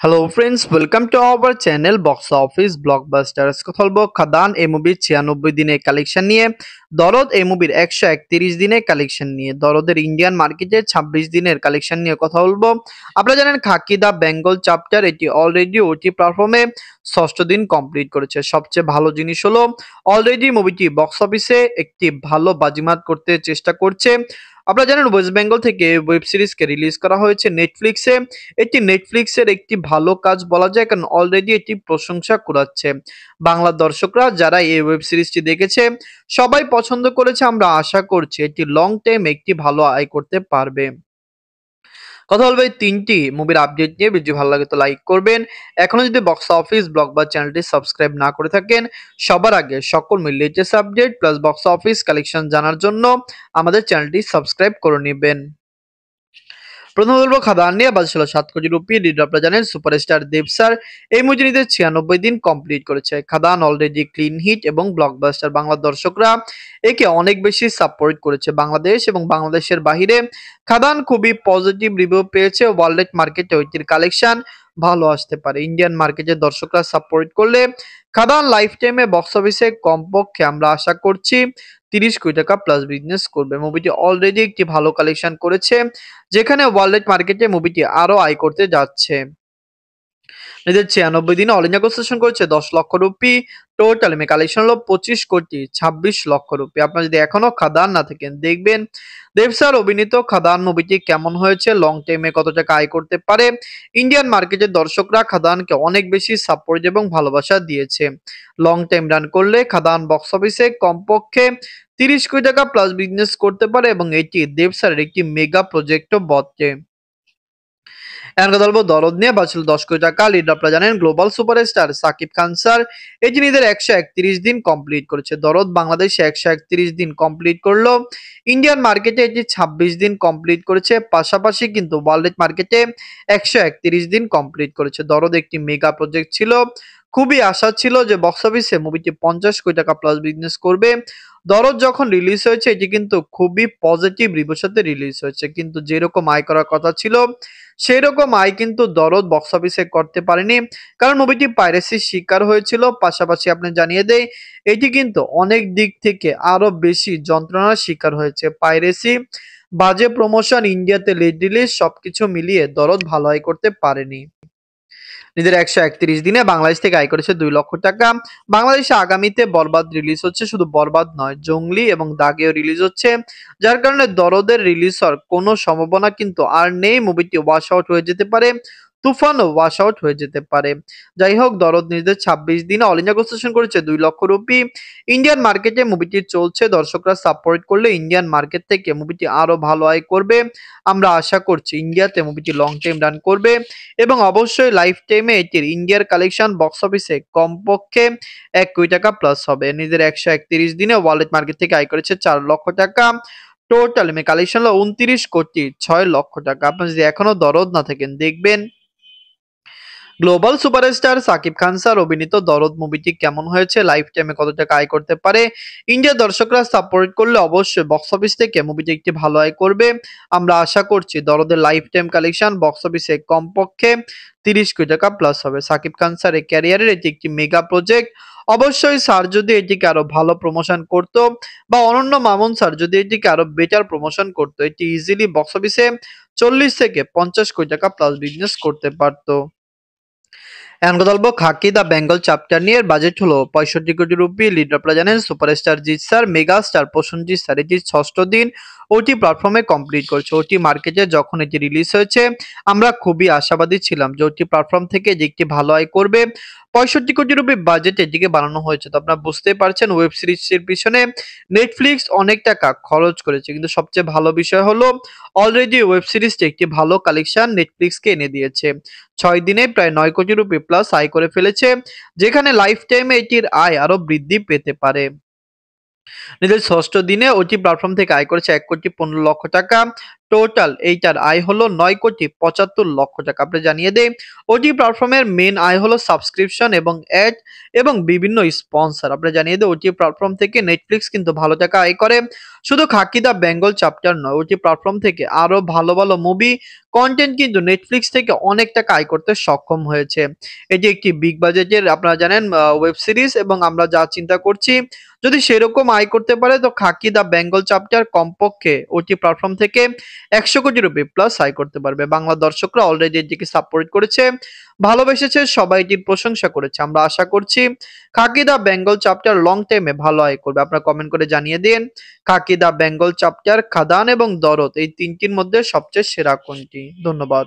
Hello friends, welcome to our channel box office blockbusters. কথা বলবো খাদান এই মুভির 96 দিনের কালেকশন নিয়ে, দরদ এই মুভির 131 দিনের কালেকশন নিয়ে, দরদের ইন্ডিয়ান মার্কেটে 26 দিনের কালেকশন নিয়ে কথা বলবো। আপনারা জানেন খাকি দা বেঙ্গল চ্যাপ্টার এটি অলরেডি ওটি প্ল্যাটফর্মে ষষ্ঠ দিন কমপ্লিট করেছে। সবচেয়ে ভালো জিনিস হলো অলরেডি মুভিটি বক্স অফিসে একটি ভালো বাজিমাত করতে চেষ্টা করছে। আপনারা জানেন ওয়েস্ট বেঙ্গল থেকে ওয়েব সিরিজকে রিলিজ করা হয়েছে নেটফ্লিক্সে। এটি নেটফ্লিক্সের একটি ভালো কাজ বলা যায়, কারণ অলরেডি এটি প্রশংসা কুড়াচ্ছে। বাংলা দর্শকরা যারা এই ওয়েব সিরিজটি দেখেছে সবাই পছন্দ করেছে। আমরা আশা করছি এটি লং টাইম একটি ভালো আয় করতে পারবে। কথা বলবো এই তিনটি মুভির আপডেট নিয়ে। ভিডিও ভালো লাগে তো লাইক করবেন। এখনো যদি বক্স অফিস ব্লগ বা চ্যানেলটি সাবস্ক্রাইব না করে থাকেন, সবার আগে সকল latest update plus box office collection জানার জন্য আমাদের চ্যানেলটি সাবস্ক্রাইব করে নেবেন। প্রথম বলবো খাদান নিয়ে। বাজেট ছিল 7 কোটি রুপি। লিড আপনারা জানেন সুপারস্টার দেব স্যার এই মুভিটিতে 96 দিন কমপ্লিট করেছে। খাদান অলরেডি ক্লিন হিট এবং ব্লকবাস্টার। বাংলা দর্শকরা একে অনেক বেশি সাপোর্ট করেছে। বাংলাদেশ এবং বাংলাদেশের বাহিরে খাদান খুবই পজিটিভ রিভিউ পেয়েছে। ওয়ার্ল্ড মার্কেটে ওইটির কালেকশন ভালো আসতে পারে। ইন্ডিয়ান মার্কেটে দর্শকরা সাপোর্ট করলে খাদান লাইফ টাইমে বক্স অফিসে কমপক্ষে আমরা আশা করছি 30 কোটি টাকা প্লাস বিজনেস করবে। মুভিটি অলরেডি একটি ভালো কালেকশন করেছে, যেখানে ওয়ার্ল্ড মার্কেটে মুভিটি আরো আয় করতে যাচ্ছে। নিজের 96 দিনে অল ইন্ডিয়া কনসেশন করেছে 10 লক্ষ রুপি। টোটাল কালেকশন হলো 25 কোটি 26 লক্ষ রুপি। আপনারা যদি এখনো খাদান না থাকেন, দেখবেন দেব স্যার অভিনীত খাদান মুভিটি কেমন হয়েছে, লং টাইমে কত টাকা আয় করতে পারে। ইন্ডিয়ান মার্কেটের দর্শকরা খাদানকে অনেক বেশি সাপোর্ট এবং ভালোবাসা দিয়েছে। লং টাইম রান করলে খাদান বক্স অফিসে কমপক্ষে 30 কোটি টাকা প্লাস বিজনেস করতে পারে এবং এটি দেব স্যারের একটি মেগা প্রজেক্টও বটে। এখন কথা বলবো দরদ নিয়ে। বাঁচল 10 কোটি টাকা। লিড আপনারা জানেন global superstar Shakib Khan sir এটি নিজের 131 দিন কমপ্লিট করেছে। দরদ বাংলাদেশে 131 দিন কমপ্লিট করলো। ইন্ডিয়ান মার্কেটে এটি 26 দিন কমপ্লিট করেছে। পাশাপাশি কিন্তু ওয়ার্ল্ড মার্কেটে 131 দিন কমপ্লিট করেছে। দরদ একটি মেগা প্রজেক্ট ছিল। খুবই আশা ছিল যে বক্স অফিসে মুভিটি 50 কোটি টাকা প্লাস বিজনেস করবে। দরদ যখন রিলিজ হয়েছে এটি কিন্তু খুবই পজিটিভ রিভিউর সাথে রিলিজ হয়েছে, কিন্তু যেরকম আয় করার কথা ছিল সেই রকম আয় কিন্তু দরদ বক্স অফিসে করতে পারেনি, কারণ মুভিটি পাইরেসির শিকার হয়েছিল। পাশাপাশি আপনি জানিয়ে দেই এটি কিন্তু অনেক দিক থেকে আরো বেশি যন্ত্রণার শিকার হয়েছে। পাইরেসি, বাজে প্রমোশন, ইন্ডিয়াতে লেট রিলিজ সবকিছু মিলিয়ে দরদ ভালো আয় করতে পারেনি। নিজের 131 দিনে বাংলাদেশ থেকে আয় করেছে 2 লক্ষ টাকা। বাংলাদেশে আগামীতে বরবাদ রিলিজ হচ্ছে, শুধু বরবাদ নয় জঙ্গলি এবং দাগেও রিলিজ হচ্ছে, যার কারণে দরদের রিলিজ হওয়ার কোনো সম্ভাবনা কিন্তু আর নেই। মুভিটি ওয়াশ আউট হয়ে যেতে পারে, তুফানও ওয়াশ আউট হয়ে যেতে পারে। যাই হোক, দরদ নিজেদের 26 দিনে অল ইন্ডিয়া কনসেশন করেছে 2 লক্ষ রুপি। ইন্ডিয়ান মার্কেটে মুভিটি চলছে। দর্শকরা সাপোর্ট করলে ইন্ডিয়ান মার্কেট থেকে মুভিটি আরো ভালো আয় করবে। আমরা আশা করছি ইন্ডিয়াতে মুভিটি লং টাইম রান করবে এবং অবশ্যই লাইফ টাইমে এটির ইন্ডিয়ার কালেকশন বক্স অফিসে কমপক্ষে 1 কোটি টাকা প্লাস হবে। নিজের 131 দিনে ওয়ার্ল্ড মার্কেট থেকে আয় করেছে 4 লক্ষ টাকা। টোটাল কালেকশন হলো 29 কোটি 6 লক্ষ টাকা। আপনি যদি এখনো দরদ না থাকেন, দেখবেন global superstar Shakib Khan sir অভিনীত দরদ মুভিটি কেমন হয়েছে, লাইফ টাইমে কত টাকা আয় করতে পারে। ইন্ডিয়ার দর্শকরা সাপোর্ট করলে অবশ্যই বক্স অফিস থেকে মুভিটি একটি ভালো আয় করবে। আমরা আশা করছি দরদের লাইফ টাইম কালেকশন বক্স অফিসে কমপক্ষে 30 কোটি টাকা প্লাস হবে। সাকিব খান স্যারের ক্যারিয়ারের এটি একটি মেগা প্রজেক্ট। অবশ্যই স্যার যদি এটিকে আরো ভালো প্রমোশন করতো বা অনন্য মামুন স্যার যদি এটিকে আরো বেটার প্রমোশন করতো, এটি ইজিলি বক্স অফিসে 40 থেকে 50 কোটি টাকা প্লাস বিজনেস করতে পারতো। এখন কথা বলবো খাকি দা বেঙ্গল চ্যাপ্টার নিয়ে। বাজেট হলো 65 কোটি রুপি। লিড আপনারা জানেন superstar Jeet sir, mega star Prosenjit sir এটি ষষ্ঠ দিন ওটি প্ল্যাটফর্মে কমপ্লিট করেছে। ওটি মার্কেটে যখন এটি রিলিজ হয়েছে আমরা খুবই আশাবাদী ছিলাম যে ওটি প্ল্যাটফর্ম থেকে যে একটি ভালো আয় করবে। 65 কোটি রুপি বাজেট এটিকে বানানো হয়েছে। তো আপনারা বুঝতেই পারছেন ওয়েব সিরিজের পিছনে নেটফ্লিক্স অনেক টাকা খরচ করেছে, কিন্তু সবচেয়ে ভালো বিষয় হলো অলরেডি ওয়েব সিরিজটি একটি ভালো কালেকশন নেটফ্লিক্সকে এনে দিয়েছে। 6 দিনে প্রায় 9 কোটি রুপি প্লাস আয় করে ফেলেছে, যেখানে লাইফ টাইমে এটির আয় আরো বৃদ্ধি পেতে পারে। নিজের ষষ্ঠ দিনে ওটি প্ল্যাটফর্ম থেকে আয় করেছে 1 কোটি 15 লক্ষ টাকা। টোটাল এইটার আয় হলো 9,75,00,000 টাকা। আপনি জানিয়ে দেই, ওটি প্ল্যাটফর্মের মেন আয় হলো সাবস্ক্রিপশন এবং অ্যাড এবং বিভিন্ন স্পন্সর। আপনি জানিয়ে দেই, ওটি প্ল্যাটফর্ম থেকে নেটফ্লিক্স কিন্তু ভালো টাকা আয় করে। শুধু খাকি দ্য বেঙ্গল চ্যাপ্টার নয়, ওটি প্ল্যাটফর্ম থেকে আরো ভালো ভালো মুভি কন্টেন্ট কিন্তু নেটফ্লিক্স থেকে অনেক টাকা আয় করতে সক্ষম হয়েছে। এটি একটি বিগ বাজেটের আপনারা জানেন ওয়েব সিরিজ, এবং আমরা যা চিন্তা করছি, যদি সেরকম আয় করতে পারে তো খাকি দ্য বেঙ্গল চ্যাপ্টার কমপক্ষে ওটি প্ল্যাটফর্ম থেকে 100 কোটি রুপি প্লাস আয় করতে পারবে। বাংলা দর্শকরা অলরেডি এটিকে সাপোর্ট করেছে, ভালোবেসেছে, সবাই এটির প্রশংসা করেছে। আমরা আশা করছি খাকি দ্য বেঙ্গল চ্যাপ্টার লং টাইমে ভালো আয় করবে। আপনারা কমেন্ট করে জানিয়ে দিন, খাকি দ্য বেঙ্গল চ্যাপ্টার, খাদান এবং দরদ এই তিনটির মধ্যে সবচেয়ে সেরা কোনটি? ধন্যবাদ।